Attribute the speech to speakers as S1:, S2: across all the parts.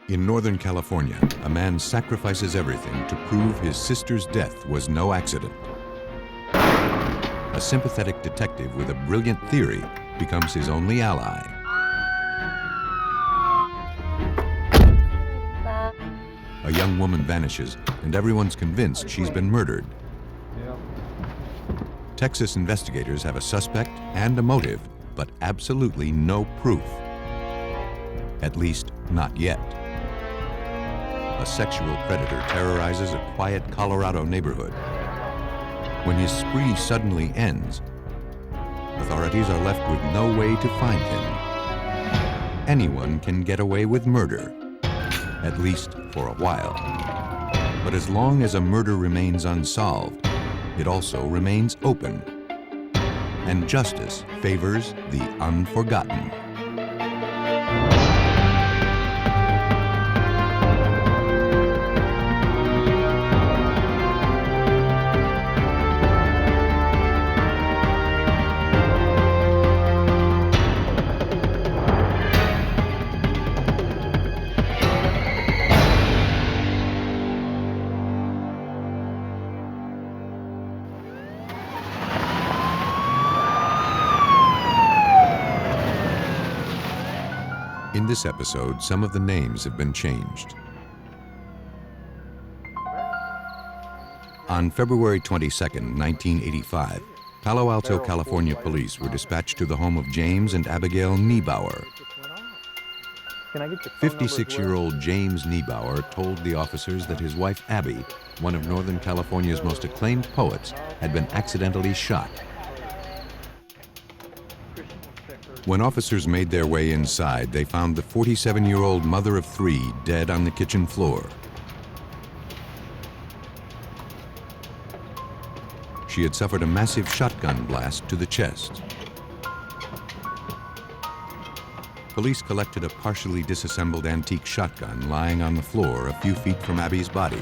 S1: In Northern California, a man sacrifices everything to prove his sister's death was no accident. A sympathetic detective with a brilliant theory becomes his only ally. A young woman vanishes, and everyone's convinced she's been murdered. Texas investigators have a suspect and a motive, but absolutely no proof. At least, not yet. A sexual predator terrorizes a quiet Colorado neighborhood. When his spree suddenly ends, authorities are left with no way to find him. Anyone can get away with murder, at least for a while. But as long as a murder remains unsolved, it also remains open. And justice favors the unforgotten. In this episode, some of the names have been changed. On February 22, 1985, Palo Alto, California police were dispatched to the home of James and Abigail Nibauer. 56-year-old James Nibauer told the officers that his wife Aby, one of Northern California's most acclaimed poets, had been accidentally shot. When officers made their way inside, they found the 47-year-old mother of three dead on the kitchen floor. She had suffered a massive shotgun blast to the chest. Police collected a partially disassembled antique shotgun lying on the floor a few feet from Aby's body.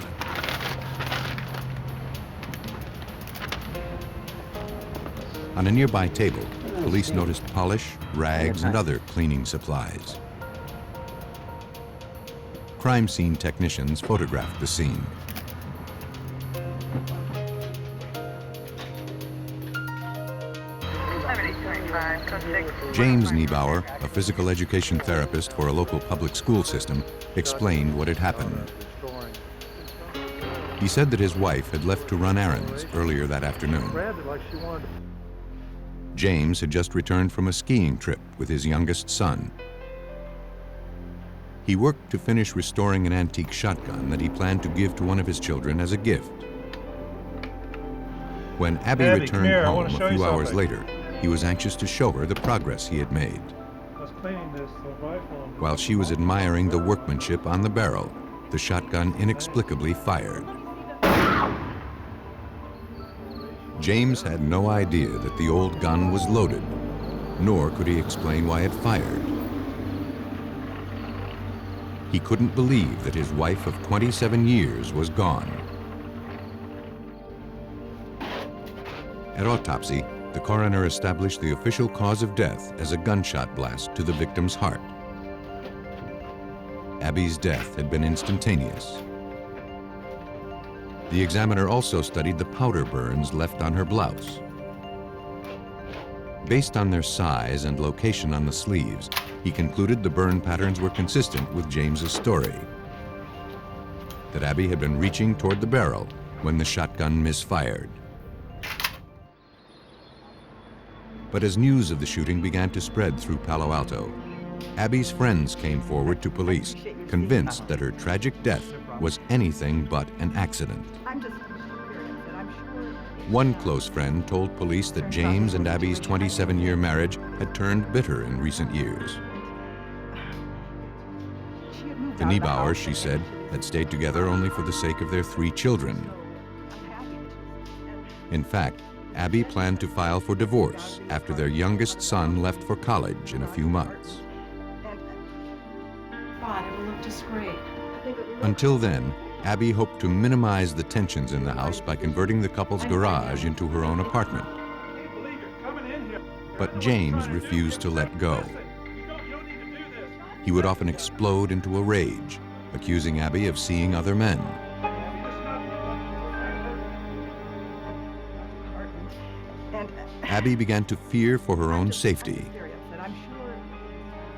S1: On a nearby table, police noticed polish, rags, and other cleaning supplies. Crime scene technicians photographed the scene. James Nibauer, a physical education therapist for a local public school system, explained what had happened. He said that his wife had left to run errands earlier that afternoon. James had just returned from a skiing trip with his youngest son. He worked to finish restoring an antique shotgun that he planned to give to one of his children as a gift. When Aby returned home a few hours later, he was anxious to show her the progress he had made. While she was admiring the workmanship on the barrel, the shotgun inexplicably fired. James had no idea that the old gun was loaded, nor could he explain why it fired. He couldn't believe that his wife of 27 years was gone. At autopsy, the coroner established the official cause of death as a gunshot blast to the victim's heart. Aby's death had been instantaneous. The examiner also studied the powder burns left on her blouse. Based on their size and location on the sleeves, he concluded the burn patterns were consistent with James's story, that Aby had been reaching toward the barrel when the shotgun misfired. But as news of the shooting began to spread through Palo Alto, Aby's friends came forward to police, convinced that her tragic death was anything but an accident. One close friend told police that James and Aby's 27-year marriage had turned bitter in recent years. The Nibauers, she said, had stayed together only for the sake of their three children. In fact, Aby planned to file for divorce after their youngest son left for college in a few months.
S2: God, it will look just great.
S1: Until then, Aby hoped to minimize the tensions in the house by converting the couple's garage into her own apartment. But James refused to let go. He would often explode into a rage, accusing Aby of seeing other men. Aby began to fear for her own safety.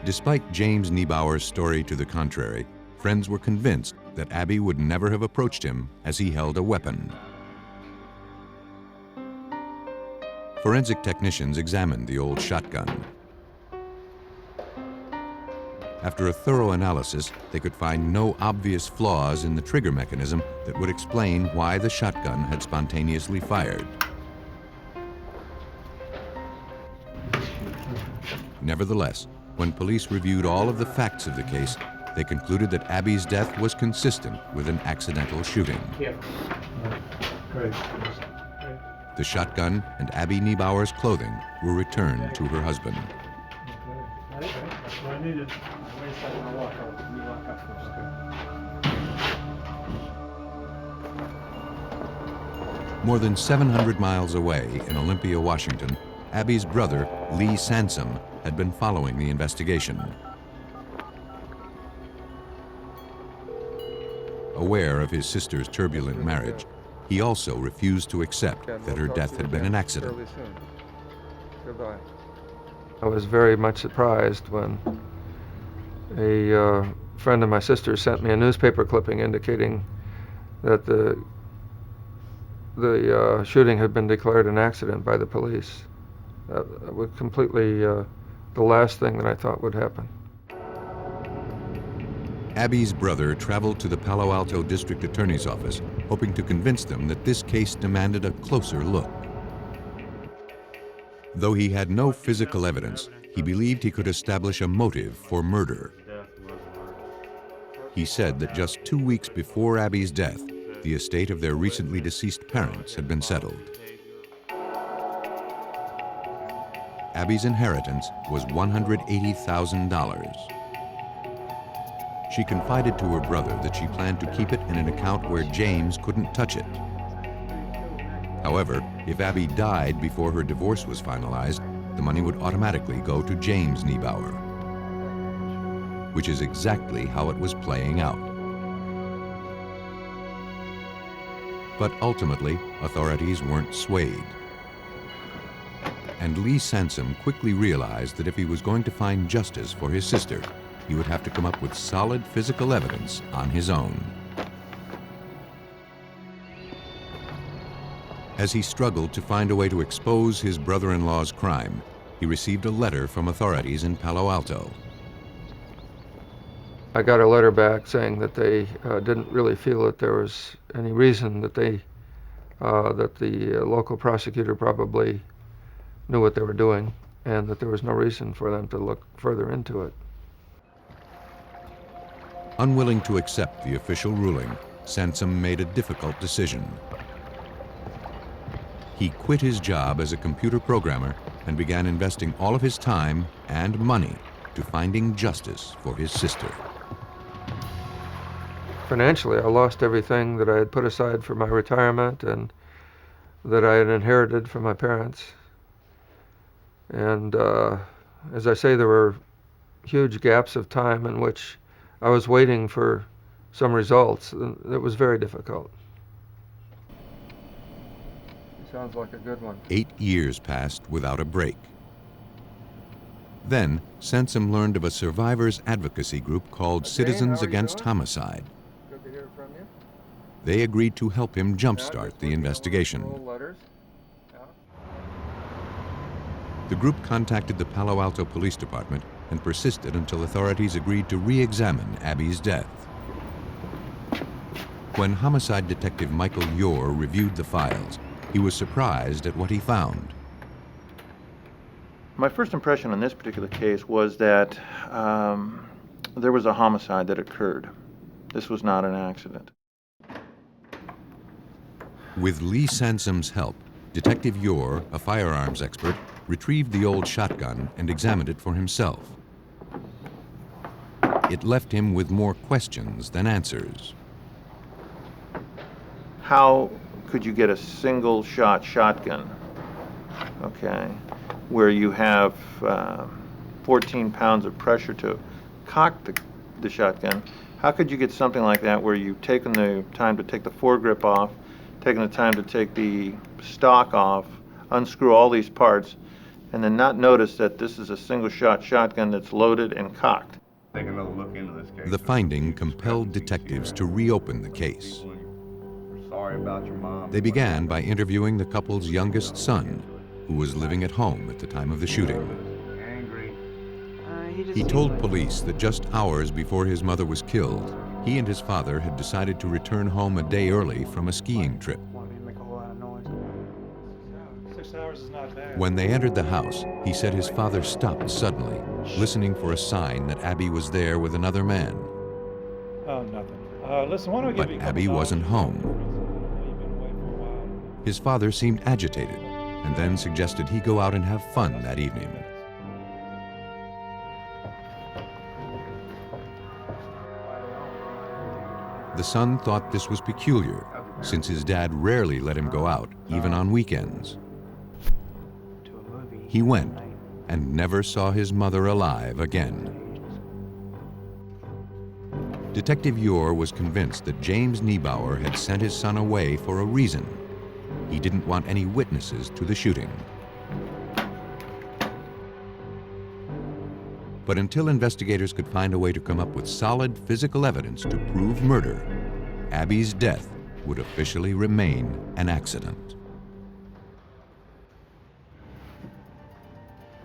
S1: Despite James Nibauer's story to the contrary, friends were convinced that Aby would never have approached him as he held a weapon. Forensic technicians examined the old shotgun. After a thorough analysis, they could find no obvious flaws in the trigger mechanism that would explain why the shotgun had spontaneously fired. Nevertheless, when police reviewed all of the facts of the case, they concluded that Aby's death was consistent with an accidental shooting. The shotgun and Aby Nibauer's clothing were returned to her husband. More than 700 miles away in Olympia, Washington, Aby's brother, Lee Sansom, had been following the investigation. Aware of his sister's turbulent marriage, he also refused to accept that her death had been an accident.
S2: I was very much surprised when a friend of my sister sent me a newspaper clipping indicating that the shooting had been declared an accident by the police. That was completely the last thing that I thought would happen.
S1: Aby's brother traveled to the Palo Alto District Attorney's office, hoping to convince them that this case demanded a closer look. Though he had no physical evidence, he believed he could establish a motive for murder. He said that just 2 weeks before Aby's death, the estate of their recently deceased parents had been settled. Aby's inheritance was $180,000. She confided to her brother that she planned to keep it in an account where James couldn't touch it. However, if Aby died before her divorce was finalized, the money would automatically go to James Nibauer, which is exactly how it was playing out. But ultimately, authorities weren't swayed. And Lee Sansom quickly realized that if he was going to find justice for his sister, he would have to come up with solid physical evidence on his own. As he struggled to find a way to expose his brother-in-law's crime, he received a letter from authorities in Palo Alto.
S2: I got a letter back saying that they didn't really feel that there was any reason that the local prosecutor probably knew what they were doing, and that there was no reason for them to look further into it.
S1: Unwilling to accept the official ruling, Sansom made a difficult decision. He quit his job as a computer programmer and began investing all of his time and money to finding justice for his sister.
S2: Financially, I lost everything that I had put aside for my retirement and that I had inherited from my parents. And as I say, there were huge gaps of time in which I was waiting for some results. It was very difficult. Sounds like a good one.
S1: 8 years passed without a break. Then, Sansom learned of a survivors advocacy group called Citizens Against Homicide.
S2: Good to hear from you.
S1: They agreed to help him jumpstart the investigation. The group contacted the Palo Alto Police Department and persisted until authorities agreed to re-examine Aby's death. When homicide detective Michael Yore reviewed the files, he was surprised at what he found.
S3: My first impression on this particular case was that there was a homicide that occurred. This was not an accident.
S1: With Lee Sansom's help, Detective Yore, a firearms expert, retrieved the old shotgun and examined it for himself. It left him with more questions than answers.
S3: How could you get a single shot shotgun, okay, where you have 14 pounds of pressure to cock the shotgun, How could you get something like that where you've taken the time to take the foregrip off, taken the time to take the stock off, unscrew all these parts, and then not notice that this is a single-shot shotgun that's loaded and cocked?
S4: Take another look into this case.
S1: The finding compelled detectives to reopen the case.
S4: We're sorry about your mom.
S1: They began by interviewing the couple's youngest son, who was living at home at the time of the shooting.
S4: Angry.
S1: He told police that just hours before his mother was killed, he and his father had decided to return home a day early from a skiing trip.
S5: Wanted me to make a whole lot of noise. 6 hours is not bad.
S1: When they entered the house, he said his father stopped suddenly, listening for a sign that Aby was there with another man.
S5: Oh, nothing. Listen, why don't we
S1: But
S5: give you a couple
S1: Aby wasn't home.
S5: You've been away for a while.
S1: His father seemed agitated, and then suggested he go out and have fun that evening. The son thought this was peculiar, since his dad rarely let him go out, even on weekends.
S5: To a movie.
S1: He went and never saw his mother alive again. Detective Ure was convinced that James Nibauer had sent his son away for a reason. He didn't want any witnesses to the shooting. But until investigators could find a way to come up with solid physical evidence to prove murder, Aby's death would officially remain an accident.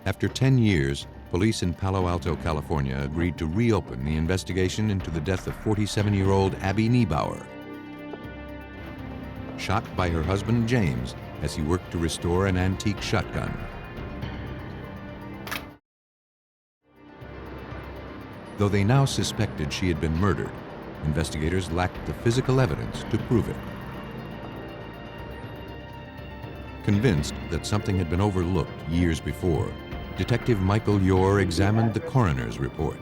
S1: After 10 years, police in Palo Alto, California agreed to reopen the investigation into the death of 47-year-old Aby Nibauer, shot by her husband James as he worked to restore an antique shotgun. Though they now suspected she had been murdered, investigators lacked the physical evidence to prove it. Convinced that something had been overlooked years before, Detective Michael Ure examined the coroner's report.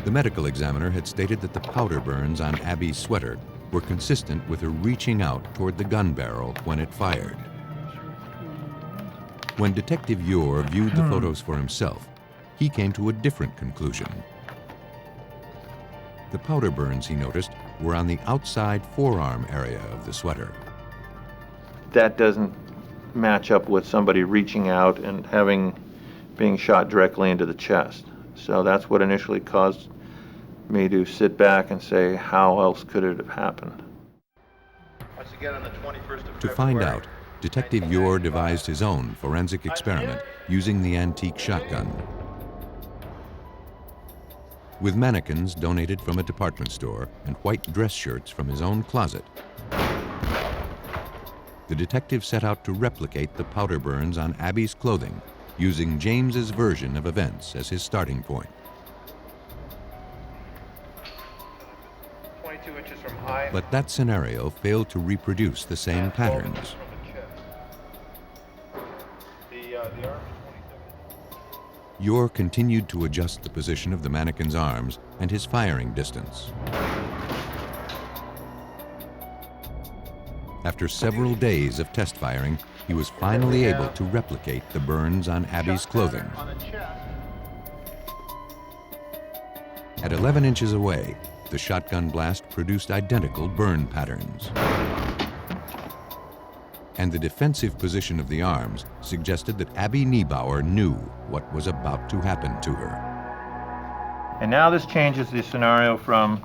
S1: The medical examiner had stated that the powder burns on Aby's sweater were consistent with her reaching out toward the gun barrel when it fired. When Detective Ure viewed the photos for himself, he came to a different conclusion. The powder burns, he noticed, were on the outside forearm area of the sweater.
S3: That doesn't match up with somebody reaching out and being shot directly into the chest. So that's what initially caused me to sit back and say, how else could it have happened?
S4: Once again, on the 21st of
S1: To find out, Detective Ure devised his own forensic experiment using the antique shotgun. With mannequins donated from a department store and white dress shirts from his own closet, the detective set out to replicate the powder burns on Aby's clothing, using James's version of events as his starting point.
S4: 22 inches from high.
S1: But that scenario failed to reproduce the same patterns.
S4: The arm is 27.
S1: Ure continued to adjust the position of the mannequin's arms and his firing distance. After several days of test firing, he was finally able to replicate the burns on Aby's clothing.
S4: On the chest.
S1: At 11 inches away, the shotgun blast produced identical burn patterns. And the defensive position of the arms suggested that Aby Nibauer knew what was about to happen to her.
S3: And now this changes the scenario from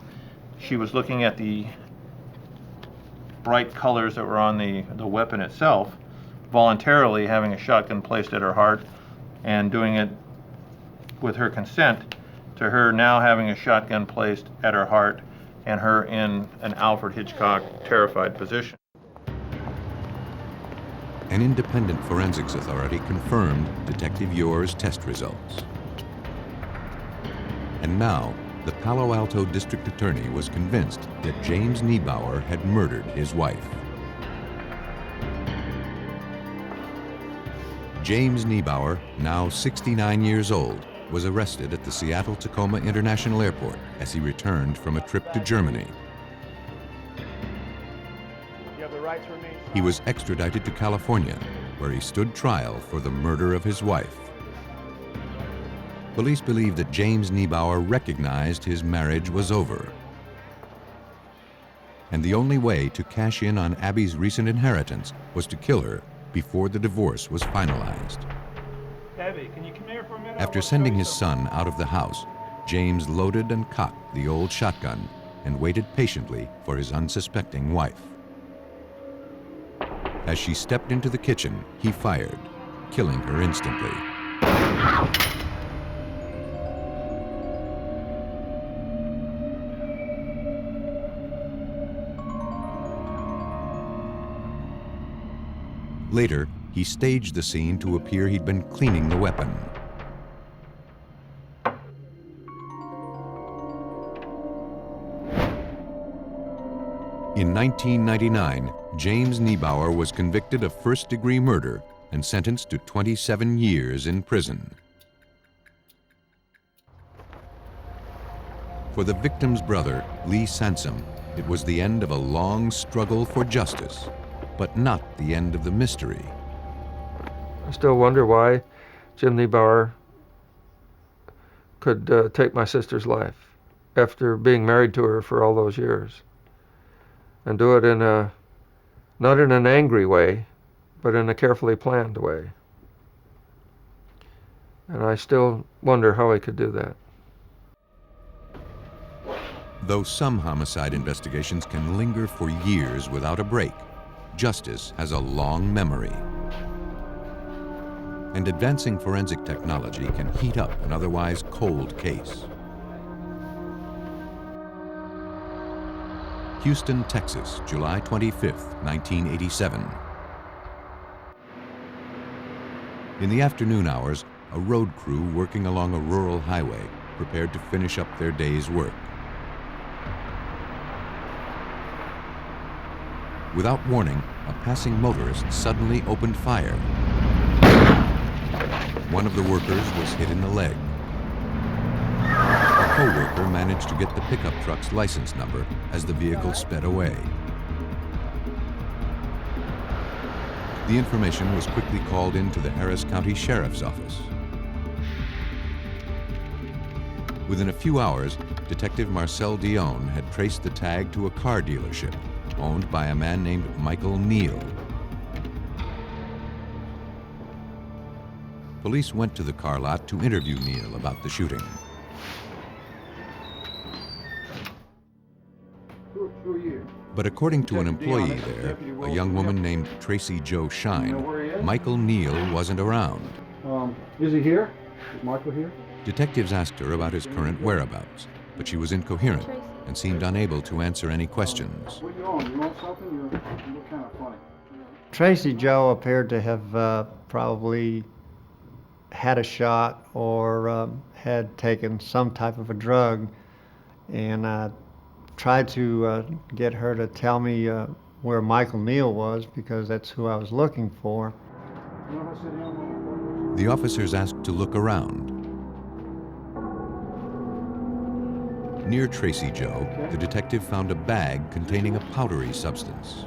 S3: she was looking at the bright colors that were on the weapon itself, voluntarily having a shotgun placed at her heart and doing it with her consent, to her now having a shotgun placed at her heart and her in an Alfred Hitchcock terrified position.
S1: An independent forensics authority confirmed Detective Ure's test results. And now, the Palo Alto District Attorney was convinced that James Nibauer had murdered his wife. James Nibauer, now 69 years old, was arrested at the Seattle-Tacoma International Airport as he returned from a trip to Germany.
S5: You have the right to remain.
S1: He was extradited to California, where he stood trial for the murder of his wife. Police believe that James Nibauer recognized his marriage was over. And the only way to cash in on Aby's recent inheritance was to kill her before the divorce was finalized.
S5: Aby, can you come here for a minute?
S1: After sending his son out of the house, James loaded and cocked the old shotgun and waited patiently for his unsuspecting wife. As she stepped into the kitchen, he fired, killing her instantly. Later, he staged the scene to appear he'd been cleaning the weapon. In 1999, James Nibauer was convicted of first-degree murder and sentenced to 27 years in prison. For the victim's brother, Lee Sansom, it was the end of a long struggle for justice, but not the end of the mystery.
S2: I still wonder why Jim Nibauer could take my sister's life after being married to her for all those years, and do it in not in an angry way, but in a carefully planned way. And I still wonder how he could do that.
S1: Though some homicide investigations can linger for years without a break, justice has a long memory. And advancing forensic technology can heat up an otherwise cold case. Houston, Texas, July 25th, 1987. In the afternoon hours, a road crew working along a rural highway prepared to finish up their day's work. Without warning, a passing motorist suddenly opened fire. One of the workers was hit in the leg. A co-worker managed to get the pickup truck's license number as the vehicle sped away. The information was quickly called into the Harris County Sheriff's Office. Within a few hours, Detective Marcel Dion had traced the tag to a car dealership owned by a man named Michael Neal. Police went to the car lot to interview Neal about the shooting. But according to an employee there, a young woman named Tracy Joe Shine, Michael Neal wasn't around.
S6: Is he here? Is Michael here?
S1: Detectives asked her about his current whereabouts, but she was incoherent and seemed unable to answer any questions.
S6: What you on? You want something? You look kind of funny.
S7: Tracy Joe appeared to have probably had a shot or had taken some type of a drug, and I tried to get her to tell me where Michael Neal was, because that's who I was looking for.
S1: The officers asked to look around. Near Tracy Joe, the detective found a bag containing a powdery substance.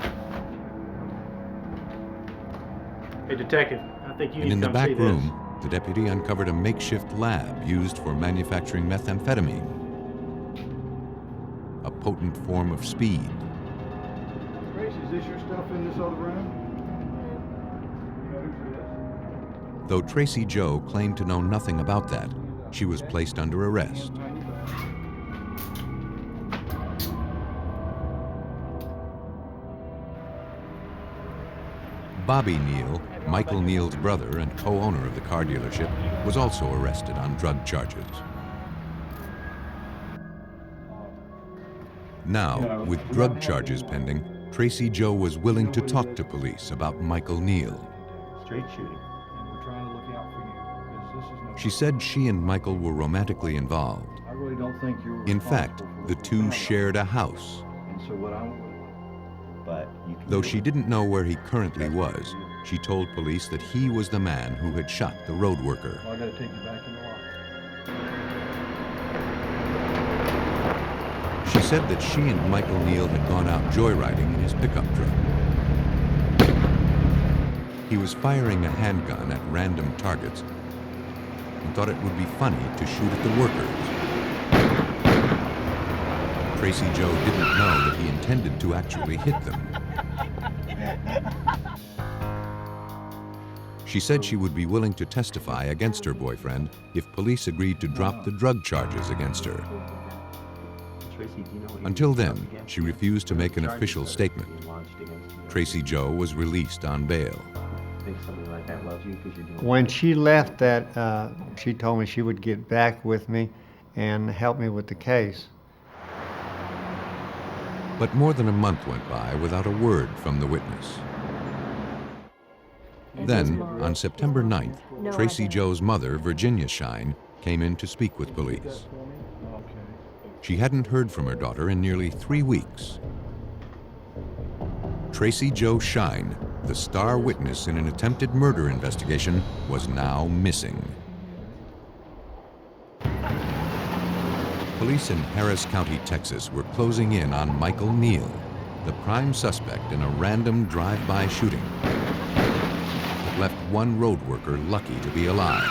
S5: Hey, detective, I think you
S1: And
S5: need
S1: in
S5: to
S1: the
S5: come see
S1: back
S5: this.
S1: room, the deputy uncovered a makeshift lab used for manufacturing methamphetamine, a potent form of speed.
S6: Tracy, is this your stuff in this other room?
S1: Though Tracy Joe claimed to know nothing about that, she was placed under arrest. Bobby Neal, Michael Neal's brother and co-owner of the car dealership, was also arrested on drug charges. Now, with drug charges pending, Tracy Joe was willing to talk to police about Michael Neal.
S5: Straight shooting.
S6: And we're trying to look out for you, because this is no...
S1: She said she and Michael were romantically involved.
S6: I really don't think you were
S1: In fact,
S6: responsible
S1: the
S6: for
S1: two
S6: it.
S1: shared a house.
S6: And so what I...
S8: But you can
S1: Though
S8: do
S1: she
S8: it.
S1: didn't know where he currently was, she told police that he was the man who had shot the road worker.
S6: Well, I gotta take you back in the lot.
S1: She said that she and Michael Neal had gone out joyriding in his pickup truck. He was firing a handgun at random targets and thought it would be funny to shoot at the workers. Tracy Joe didn't know that he intended to actually hit them. She said she would be willing to testify against her boyfriend if police agreed to drop the drug charges against her. Until then, she refused to make an official statement. Tracy Joe was released on bail.
S7: When she left that, she told me she would get back with me and help me with the case.
S1: But more than a month went by without a word from the witness. Then, on September 9th, Tracy Joe's mother, Virginia Shine, came in to speak with police. She hadn't heard from her daughter in nearly 3 weeks. Tracy Joe Shine, the star witness in an attempted murder investigation, was now missing. Police in Harris County, Texas, were closing in on Michael Neal, the prime suspect in a random drive-by shooting that left one road worker lucky to be alive.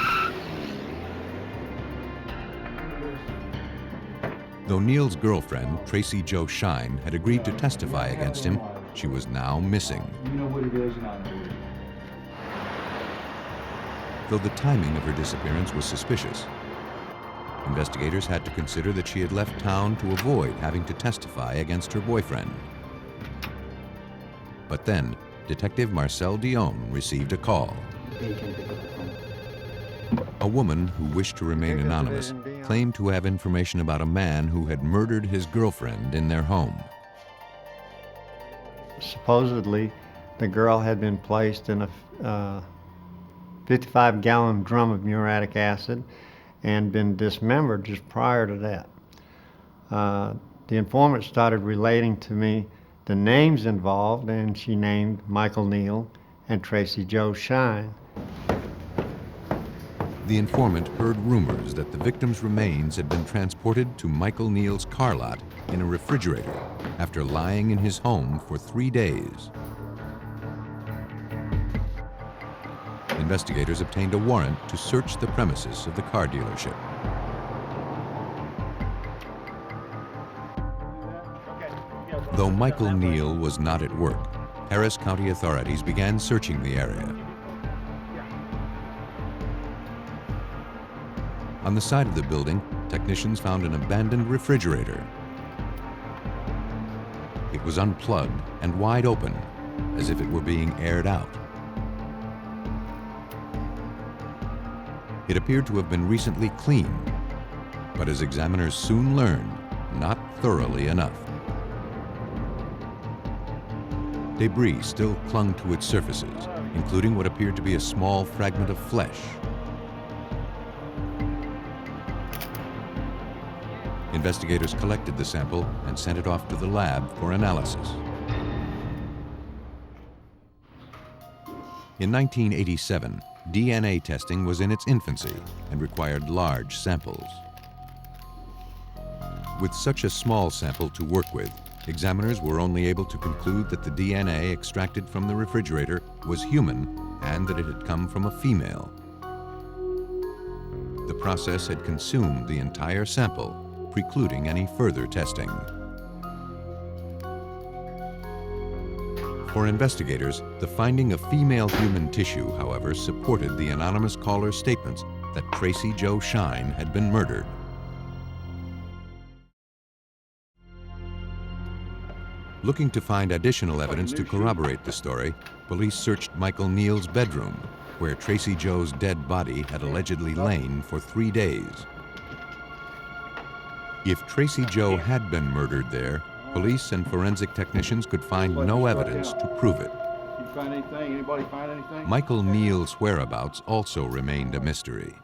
S1: Though Neal's girlfriend, Tracy Joe Shine, had agreed to testify against him, she was now missing.
S6: You know what it is, and I know it.
S1: Though the timing of her disappearance was suspicious, investigators had to consider that she had left town to avoid having to testify against her boyfriend. But then, Detective Marcel Dion received a call. A woman who wished to remain anonymous claimed to have information about a man who had murdered his girlfriend in their home.
S7: Supposedly, the girl had been placed in a 55-gallon drum of muriatic acid and been dismembered just prior to that. The informant started relating to me the names involved, and she named Michael Neal and Tracy Joe Shine.
S1: The informant heard rumors that the victim's remains had been transported to Michael Neal's car lot in a refrigerator after lying in his home for 3 days. Investigators obtained a warrant to search the premises of the car dealership. Though Michael Neal was not at work, Harris County authorities began searching the area. On the side of the building, technicians found an abandoned refrigerator. It was unplugged and wide open, as if it were being aired out. It appeared to have been recently cleaned, but as examiners soon learned, not thoroughly enough. Debris still clung to its surfaces, including what appeared to be a small fragment of flesh. Investigators collected the sample and sent it off to the lab for analysis. In 1987, DNA testing was in its infancy and required large samples. With such a small sample to work with, examiners were only able to conclude that the DNA extracted from the refrigerator was human and that it had come from a female. The process had consumed the entire sample, precluding any further testing. For investigators, the finding of female human tissue, however, supported the anonymous caller's statements that Tracy Joe Shine had been murdered. Looking to find additional evidence to corroborate the story, police searched Michael Neal's bedroom, where Tracy Joe's dead body had allegedly lain for 3 days. If Tracy Joe had been murdered there, police and forensic technicians could find no evidence to prove it.
S6: You find anything? Anybody find anything?
S1: Michael Neal's whereabouts also remained a mystery.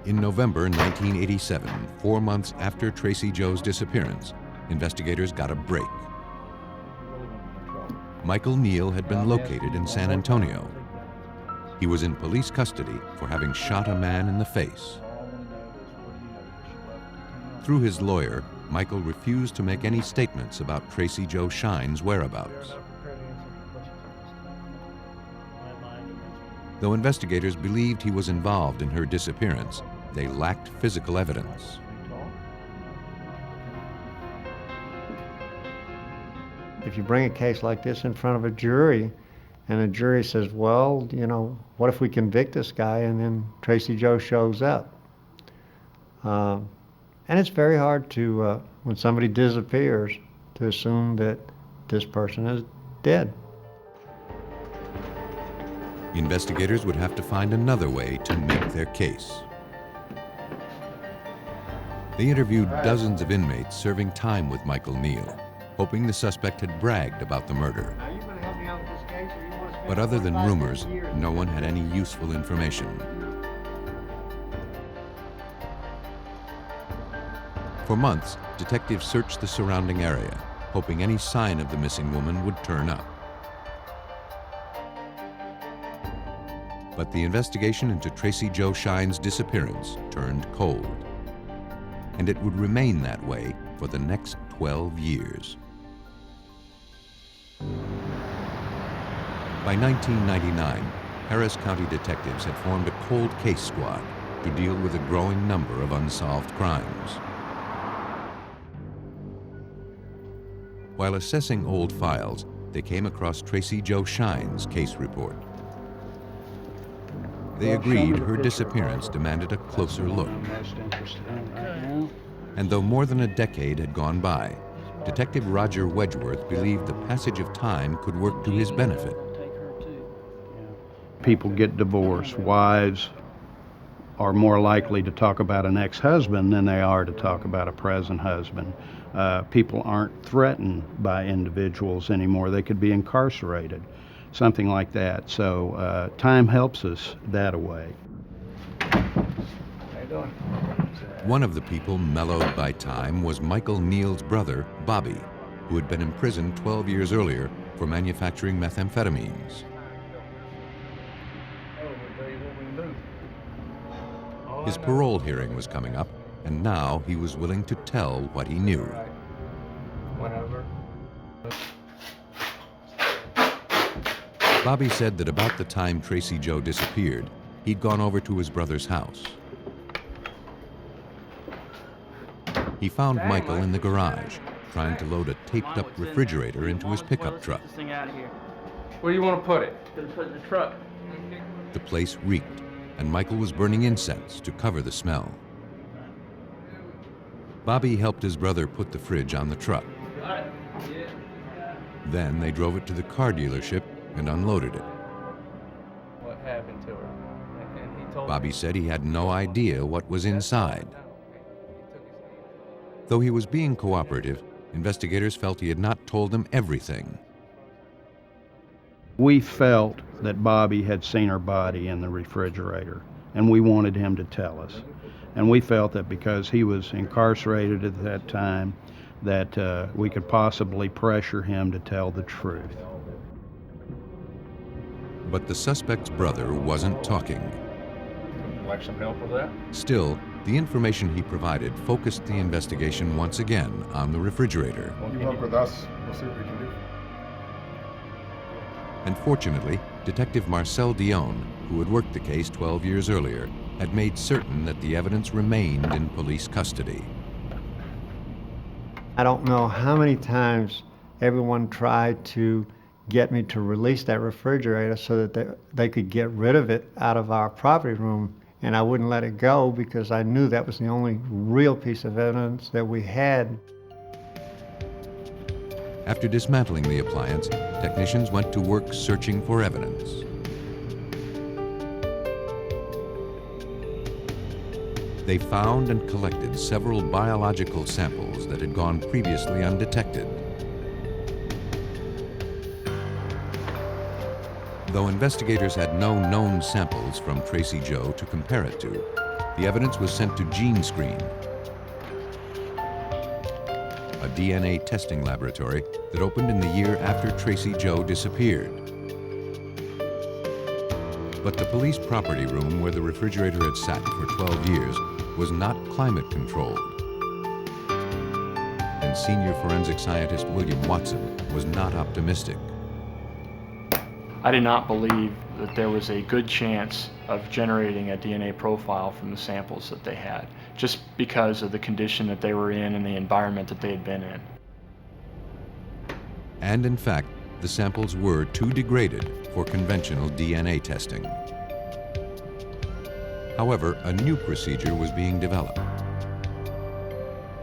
S1: In November 1987, 4 months after Tracy Joe's disappearance, investigators got a break. Michael Neal had been located in San Antonio. He was in police custody for having shot a man in the face. Through his lawyer, Michael refused to make any statements about Tracy Joe Shine's whereabouts. Though investigators believed he was involved in her disappearance, they lacked physical evidence.
S7: If you bring a case like this in front of a jury, and a jury says, well, what if we convict this guy, and then Tracy Joe shows up? And it's very hard to, when somebody disappears, to assume that this person is dead.
S1: Investigators would have to find another way to make their case. They interviewed dozens of inmates serving time with Michael Neal, hoping the suspect had bragged about the murder. But other than rumors, no one had any useful information. For months, detectives searched the surrounding area, hoping any sign of the missing woman would turn up. But the investigation into Tracy Joe Shine's disappearance turned cold. And it would remain that way for the next 12 years. By 1999, Harris County detectives had formed a cold case squad to deal with a growing number of unsolved crimes. While assessing old files, they came across Tracy Joe Shine's case report. They agreed her disappearance demanded a closer look. And though more than a decade had gone by, Detective Roger Wedgeworth believed the passage of time could work to his benefit.
S9: People get divorced. Wives are more likely to talk about an ex-husband than they are to talk about a present husband. People aren't threatened by individuals anymore. They could be incarcerated, something like that. So time helps us that way.
S5: How you doing?
S1: One of the people mellowed by time was Michael Neal's brother, Bobby, who had been imprisoned 12 years earlier for manufacturing methamphetamines. His parole hearing was coming up, and now he was willing to tell what he knew.
S2: Whatever.
S1: Bobby said that about the time Tracy Joe disappeared, he'd gone over to his brother's house. He found Michael in the garage, trying to load a taped-up refrigerator into his pickup truck.
S2: Where do you want to put it?
S10: Gonna put it in the truck.
S1: The place reeked, and Michael was burning incense to cover the smell. Bobby helped his brother put the fridge on the truck. Then they drove it to the car dealership and unloaded it.
S2: What happened to her? And he told
S1: Bobby said he had no idea what was inside. Though he was being cooperative, investigators felt he had not told them everything.
S9: We felt that Bobby had seen her body in the refrigerator, and we wanted him to tell us. And we felt that because he was incarcerated at that time, that we could possibly pressure him to tell the truth.
S1: But the suspect's brother wasn't talking.
S5: Would you like some help with that?
S1: Still, the information he provided focused the investigation once again on the refrigerator.
S6: You work with us, we'll see what we can do.
S1: And fortunately, Detective Marcel Dion, who had worked the case 12 years earlier, had made certain that the evidence remained in police custody.
S7: I don't know how many times everyone tried to get me to release that refrigerator so that they could get rid of it out of our property room, and I wouldn't let it go because I knew that was the only real piece of evidence that we had.
S1: After dismantling the appliance, technicians went to work searching for evidence. They found and collected several biological samples that had gone previously undetected. Though investigators had no known samples from Tracy Joe to compare it to, the evidence was sent to GeneScreen, a DNA testing laboratory that opened in the year after Tracy Joe disappeared. But the police property room where the refrigerator had sat for 12 years was not climate controlled. And senior forensic scientist William Watson was not optimistic.
S10: I did not believe
S5: that there was a good chance of generating a DNA profile from the samples that they had, just because of the condition that they were in and the environment that they had been in.
S1: And in fact, the samples were too degraded for conventional DNA testing. However, a new procedure was being developed.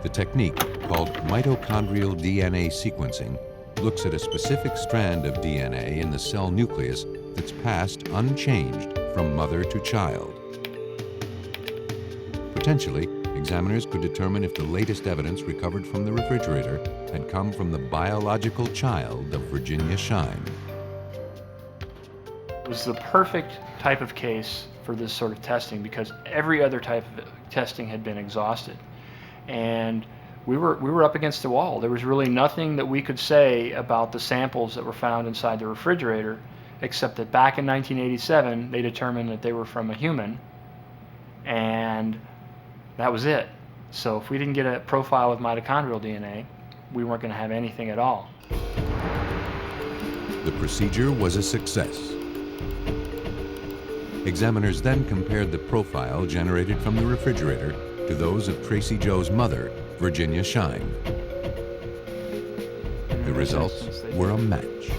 S1: The technique, called mitochondrial DNA sequencing, looks at a specific strand of DNA in the cell nucleus that's passed unchanged from mother to child. Potentially, examiners could determine if the latest evidence recovered from the refrigerator had come from the biological child of Virginia Shine.
S5: It was the perfect type of case for this sort of testing because every other type of testing had been exhausted. And we were up against the wall. There was really nothing that we could say about the samples that were found inside the refrigerator, except that back in 1987, they determined that they were from a human, and that was it. So if we didn't get a profile with mitochondrial DNA, we weren't going to have anything at all.
S1: The procedure was a success. Examiners then compared the profile generated from the refrigerator to those of Tracy Joe's mother, Virginia Shine. The results were a match.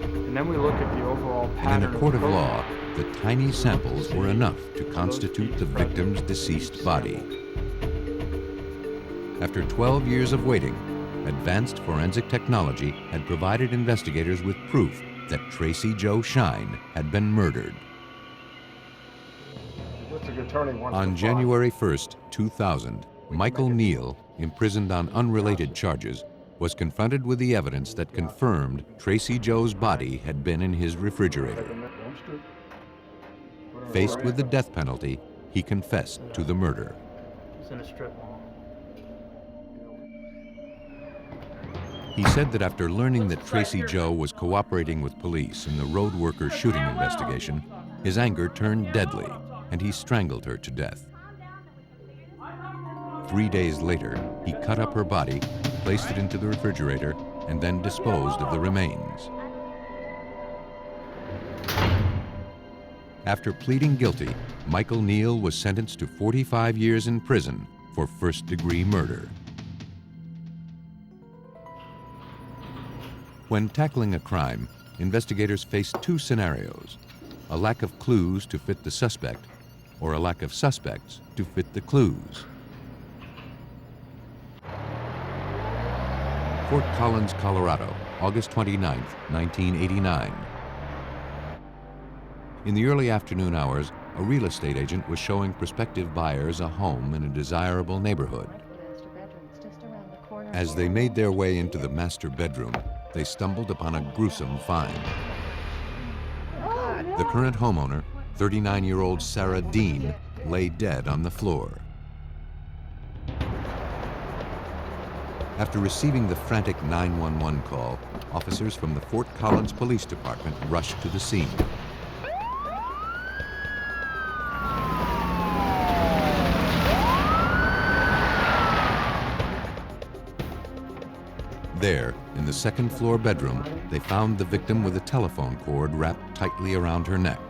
S5: And then we look at the overall pattern.
S1: And in a court of law, the tiny samples were enough to constitute the victim's deceased body. After 12 years of waiting, advanced forensic technology had provided investigators with proof that Tracy Joe Shine had been murdered. On January 1st, 2000, Michael Neal, imprisoned on unrelated charges, was confronted with the evidence that confirmed Tracy Joe's body had been in his refrigerator. Faced with the death penalty, he confessed to the murder.
S5: It's in a strip mall.
S1: He said that after learning that Tracy Joe was cooperating with police in the road worker shooting investigation, his anger turned deadly, and he strangled her to death. 3 days later, he cut up her body, placed it into the refrigerator, and then disposed of the remains. After pleading guilty, Michael Neal was sentenced to 45 years in prison for first-degree murder. When tackling a crime, investigators faced two scenarios: a lack of clues to fit the suspect, or a lack of suspects to fit the clues. Fort Collins, Colorado, August 29, 1989. In the early afternoon hours, a real estate agent was showing prospective buyers a home in a desirable neighborhood. As they made their way into the master bedroom, they stumbled upon a gruesome find. The current homeowner, 39-year-old Saradin, lay dead on the floor. After receiving the frantic 911 call, officers from the Fort Collins Police Department rushed to the scene. There, in the second-floor bedroom, they found the victim with a telephone cord wrapped tightly around her neck.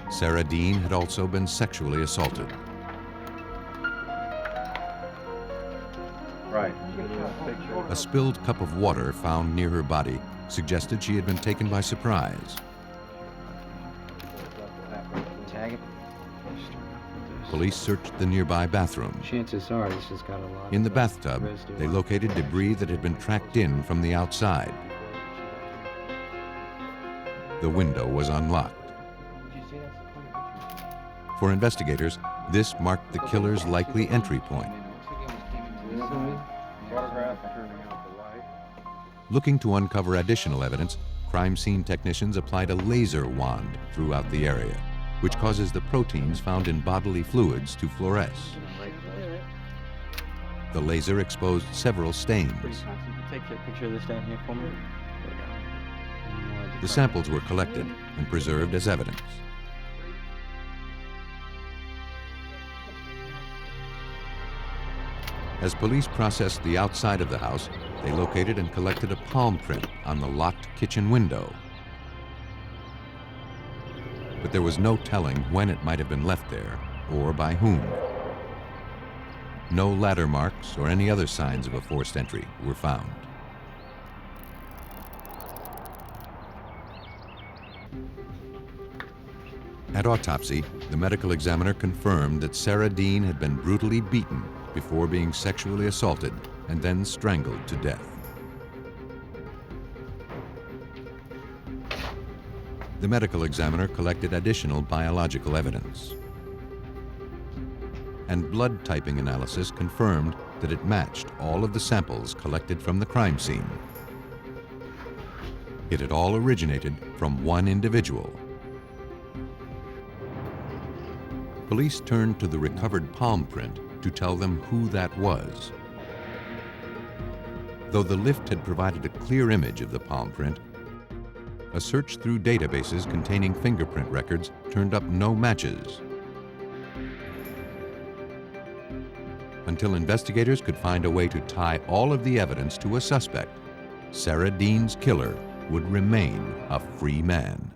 S1: Saradin had also been sexually assaulted.
S4: Right.
S1: A spilled cup of water found near her body suggested she had been taken by surprise. Police searched the nearby bathroom.
S10: Chances are this has got a lot.
S1: In the bathtub, they located debris that had been tracked in from the outside. The window was unlocked. For investigators, this marked the killer's likely entry point. Looking to uncover additional evidence, crime scene technicians applied a laser wand throughout the area, which causes the proteins found in bodily fluids to fluoresce. The laser exposed several stains.
S10: Take a picture of this down here for me.
S1: The samples were collected and preserved as evidence. As police processed the outside of the house, they located and collected a palm print on the locked kitchen window. but there was no telling when it might have been left there or by whom. No ladder marks or any other signs of a forced entry were found. At autopsy, the medical examiner confirmed that Saradin had been brutally beaten before being sexually assaulted and then strangled to death. The medical examiner collected additional biological evidence, and blood typing analysis confirmed that it matched all of the samples collected from the crime scene. It had all originated from one individual. Police turned to the recovered palm print to tell them who that was. Though the lift had provided a clear image of the palm print, a search through databases containing fingerprint records turned up no matches, until investigators could find a way to tie all of the evidence to a suspect. Saradin's killer would remain a free man.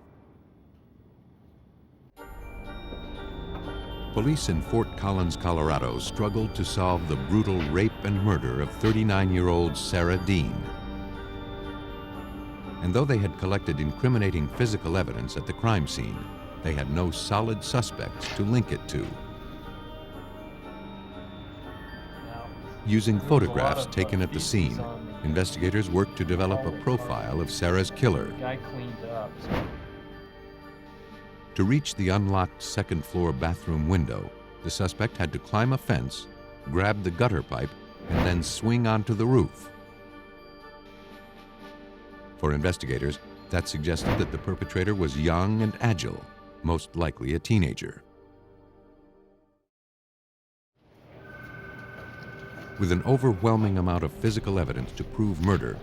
S1: Police in Fort Collins, Colorado struggled to solve the brutal rape and murder of 39-year-old Saradin. And though they had collected incriminating physical evidence at the crime scene, they had no solid suspects to link it to. Using photographs taken at the scene, investigators worked to develop a profile of Sarah's killer. To reach the unlocked second-floor bathroom window, the suspect had to climb a fence, grab the gutter pipe, and then swing onto the roof. For investigators, that suggested that the perpetrator was young and agile, most likely a teenager. With an overwhelming amount of physical evidence to prove murder,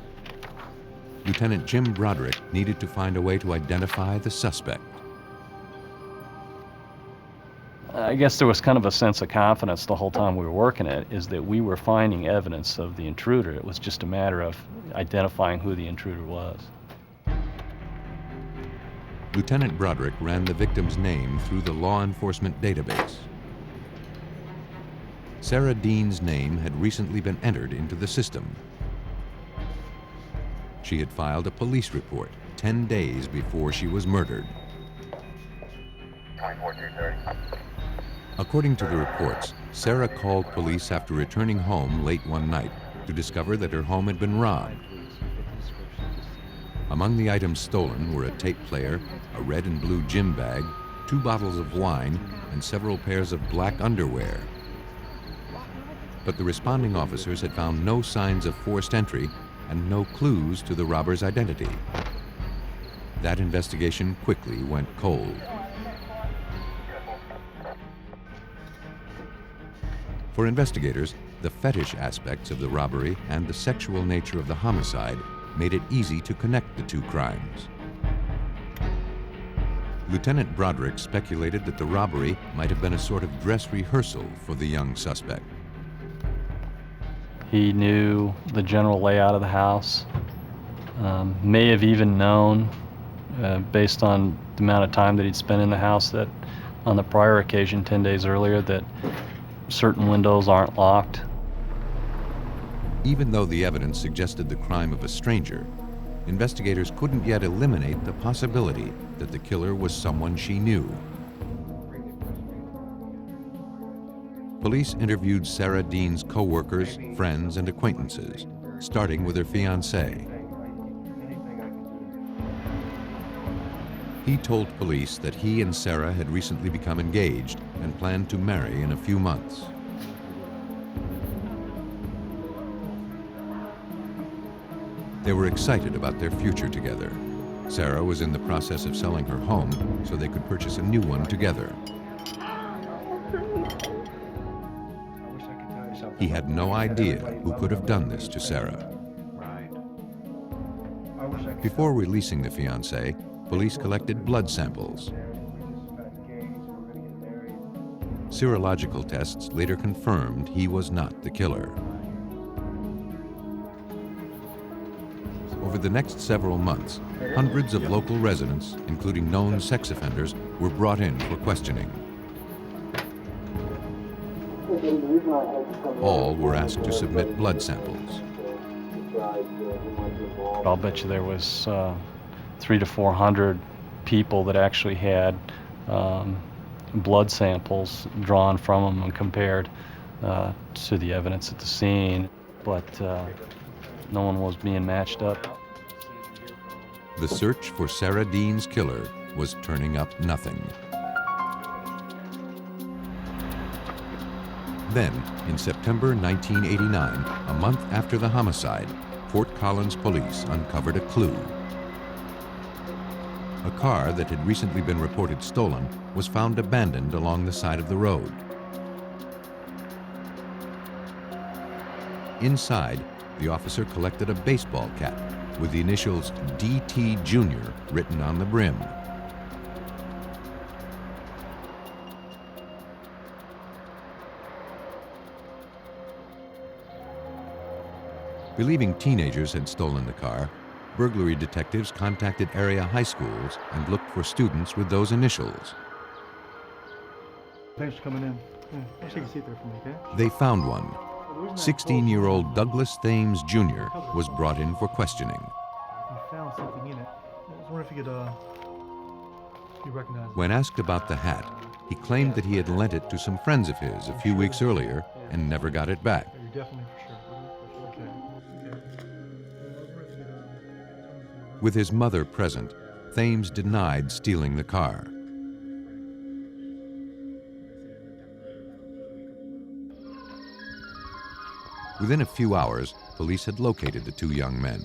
S1: Lieutenant Jim Broderick needed to find a way to identify the suspect.
S11: I guess there was kind of a sense of confidence the whole time we were working it, is that we were finding evidence of the intruder. It was just a matter of identifying who the intruder was.
S1: Lieutenant Broderick ran the victim's name through the law enforcement database. Saradin's name had recently been entered into the system. She had filed a police report 10 days before she was murdered. According to the reports, Sarah called police after returning home late one night to discover that her home had been robbed. Among the items stolen were a tape player, a red and blue gym bag, 2 bottles of wine, and several pairs of black underwear. But the responding officers had found no signs of forced entry and no clues to the robber's identity. That investigation quickly went cold. For investigators, the fetish aspects of the robbery and the sexual nature of the homicide made it easy to connect the two crimes. Lieutenant Broderick speculated that the robbery might have been a sort of dress rehearsal for the young suspect.
S11: He knew the general layout of the house, may have even known, based on the amount of time that he'd spent in the house, that on the prior occasion, 10 days earlier, that certain windows aren't locked.
S1: Even though the evidence suggested the crime of a stranger, investigators couldn't yet eliminate the possibility that the killer was someone she knew. Police interviewed Saradin's co-workers, friends, and acquaintances, starting with her fiancé. He told police that he and Sarah had recently become engaged and planned to marry in a few months. They were excited about their future together. Sarah was in the process of selling her home so they could purchase a new one together. He had no idea who could have done this to Sarah. Before releasing the fiancé, police collected blood samples. Serological tests later confirmed he was not the killer. Over the next several months, hundreds of local residents, including known sex offenders, were brought in for questioning. All were asked to submit blood samples.
S11: I'll bet you there was 300 to 400 people that actually had blood samples drawn from them and compared to the evidence at the scene, but no one was being matched up.
S1: The search for Saradin's killer was turning up nothing. Then, in September 1989, a month after the homicide, Fort Collins police uncovered a clue. A car that had recently been reported stolen was found abandoned along the side of the road. Inside, the officer collected a baseball cap with the initials DT Junior written on the brim. Believing teenagers had stolen the car, burglary detectives contacted area high schools and looked for students with those initials.
S6: Thanks for coming in. I'll take a seat there for me, okay?
S1: They found one. 16-year-old Douglas Tames Junior was brought in for questioning.
S6: You found something in it. I was wondering if you recognize it.
S1: When asked about the hat, he claimed that he had lent it to some friends of his a few weeks earlier and never got it back.
S6: You're definitely for sure. Okay.
S1: With his mother present, Thames denied stealing the car. Within a few hours, police had located the two young men.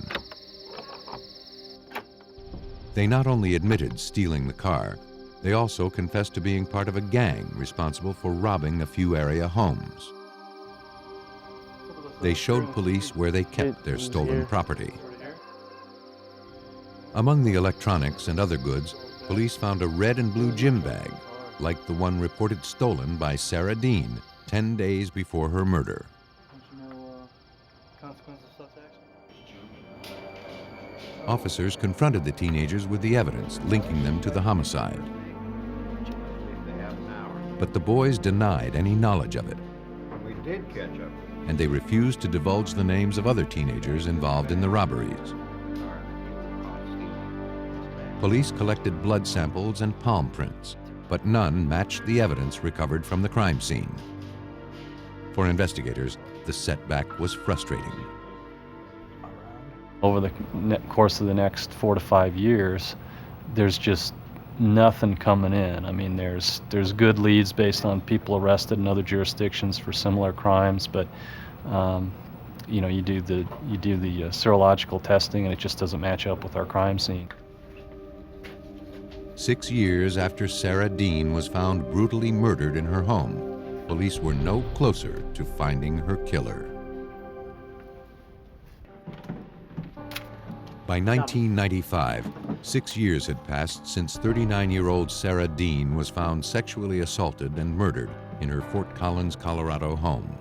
S1: They not only admitted stealing the car, they also confessed to being part of a gang responsible for robbing a few area homes. They showed police where they kept their stolen property. Among the electronics and other goods, police found a red and blue gym bag, like the one reported stolen by Saradin 10 days before her murder. Officers confronted the teenagers with the evidence linking them to the homicide. But the boys denied any knowledge of it.
S4: We did catch up.
S1: And they refused to divulge the names of other teenagers involved in the robberies. Police collected blood samples and palm prints, but none matched the evidence recovered from the crime scene. For investigators, the setback was frustrating.
S11: Over the course of the next 4 to 5 years, there's just nothing coming in. I mean, there's good leads based on people arrested in other jurisdictions for similar crimes, but you know, you do the serological testing, and it just doesn't match up with our crime scene.
S1: 6 years after Saradin was found brutally murdered in her home, police were no closer to finding her killer. By 1995, 6 years had passed since 39-year-old Saradin was found sexually assaulted and murdered in her Fort Collins, Colorado home.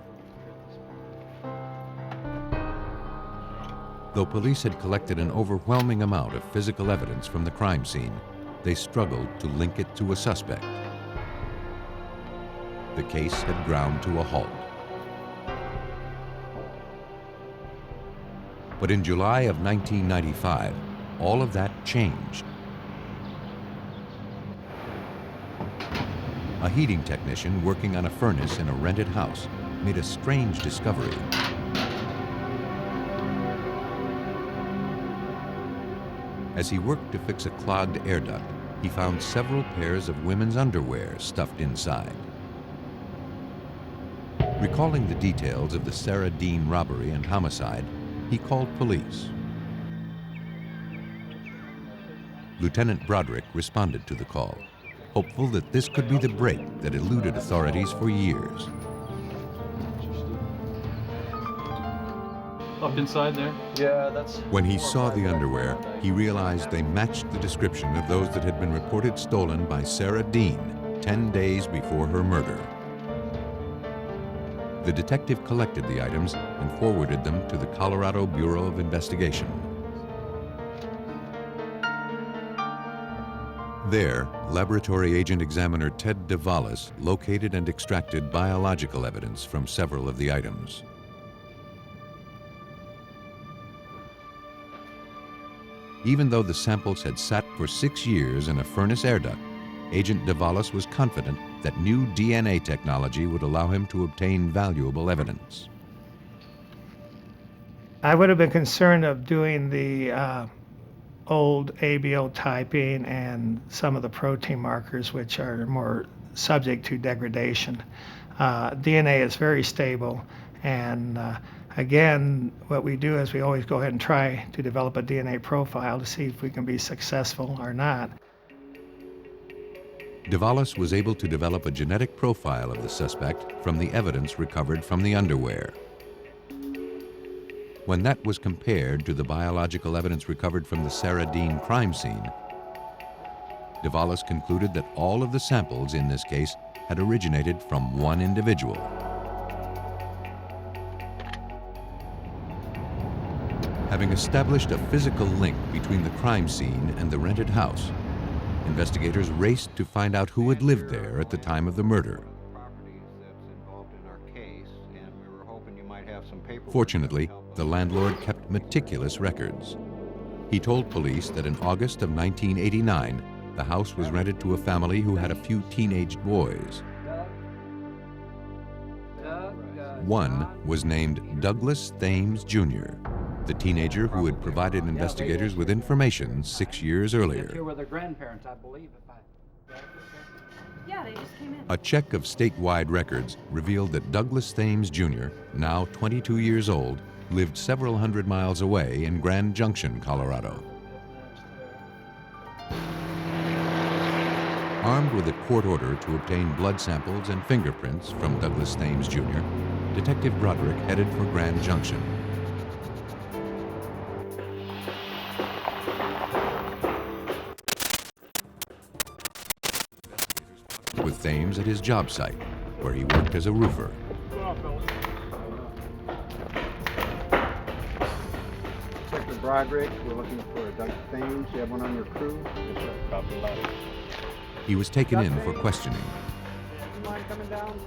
S1: Though police had collected an overwhelming amount of physical evidence from the crime scene, they struggled to link it to a suspect. The case had ground to a halt. But in July of 1995, all of that changed. A heating technician working on a furnace in a rented house made a strange discovery. As he worked to fix a clogged air duct, he found several pairs of women's underwear stuffed inside. Recalling the details of the Saradin robbery and homicide, he called police. Lieutenant Broderick responded to the call, hopeful that this could be the break that eluded authorities for years.
S11: Up inside there? Yeah, that's...
S1: When he saw the underwear, he realized they matched the description of those that had been reported stolen by Saradin 10 days before her murder. The detective collected the items and forwarded them to the Colorado Bureau of Investigation. There, laboratory agent examiner Ted DeValis located and extracted biological evidence from several of the items. Even though the samples had sat for 6 years in a furnace air duct, Agent DeValis was confident that new DNA technology would allow him to obtain valuable evidence.
S12: I would have been concerned of doing the old ABO typing and some of the protein markers, which are more subject to degradation. DNA is very stable, and again, what we do is we always go ahead and try to develop a DNA profile to see if we can be successful or not.
S1: DeValis was able to develop a genetic profile of the suspect from the evidence recovered from the underwear. When that was compared to the biological evidence recovered from the Saradin crime scene, DeValis concluded that all of the samples in this case had originated from one individual. Having established a physical link between the crime scene and the rented house, investigators raced to find out who had lived there at the time of the murder. Fortunately, the landlord kept meticulous records. He told police that in August of 1989, the house was rented to a family who had a few teenage boys. One was named Douglas Tames Junior, the teenager who had provided investigators with information 6 years earlier.
S10: Here were their grandparents, I believe.
S13: Yeah, they just came in.
S1: A check of statewide records revealed that Douglas Tames Jr., now 22 years old, lived several hundred miles away in Grand Junction, Colorado. Armed with a court order to obtain blood samples and fingerprints from Douglas Tames Jr., Detective Broderick headed for Grand Junction. With Thames at his job site, where he worked as a roofer.
S14: Detective Broderick, we're looking for Doug Thames. You have one on your crew? Yes, sir. Copy that.
S1: He was taken in for questioning.
S14: You mind coming down?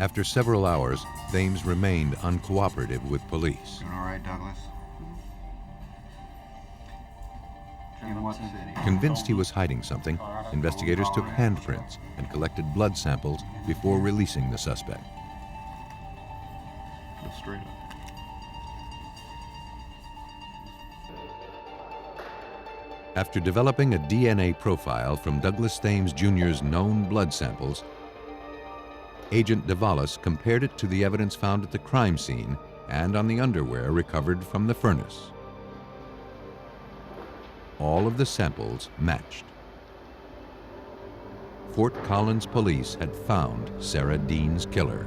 S1: After several hours, Thames remained uncooperative with police.
S15: Doing all right, Douglas? In what city?
S1: Convinced he was hiding something, investigators took handprints and collected blood samples before releasing the suspect.
S15: Go straight up.
S1: After developing a DNA profile from Douglas Tames Jr.'s known blood samples, Agent DeValis compared it to the evidence found at the crime scene and on the underwear recovered from the furnace. All of the samples matched. Fort Collins police had found Saradin's killer.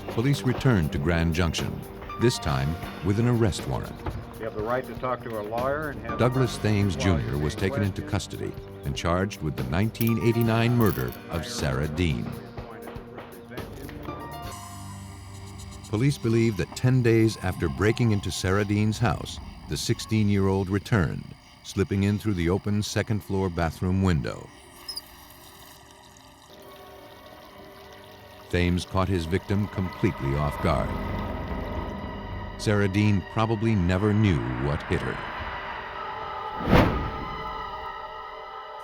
S1: Police returned to Grand Junction, this time with an arrest warrant.
S14: You have the right to talk to a lawyer and have...
S1: Douglas Tames Jr. was taken into custody and charged with the 1989 murder of Saradin. Police believe that 10 days after breaking into Saradin's house, the 16-year-old returned, slipping in through the open second-floor bathroom window. Thames caught his victim completely off guard. Saradin probably never knew what hit her.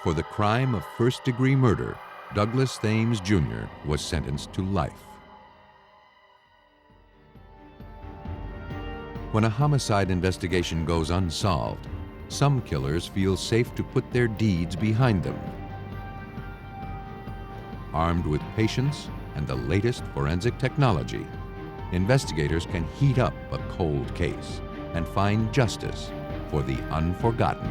S1: For the crime of first-degree murder, Douglas Tames Jr. was sentenced to life. When a homicide investigation goes unsolved, some killers feel safe to put their deeds behind them. Armed with patience and the latest forensic technology, investigators can heat up a cold case and find justice for the unforgotten.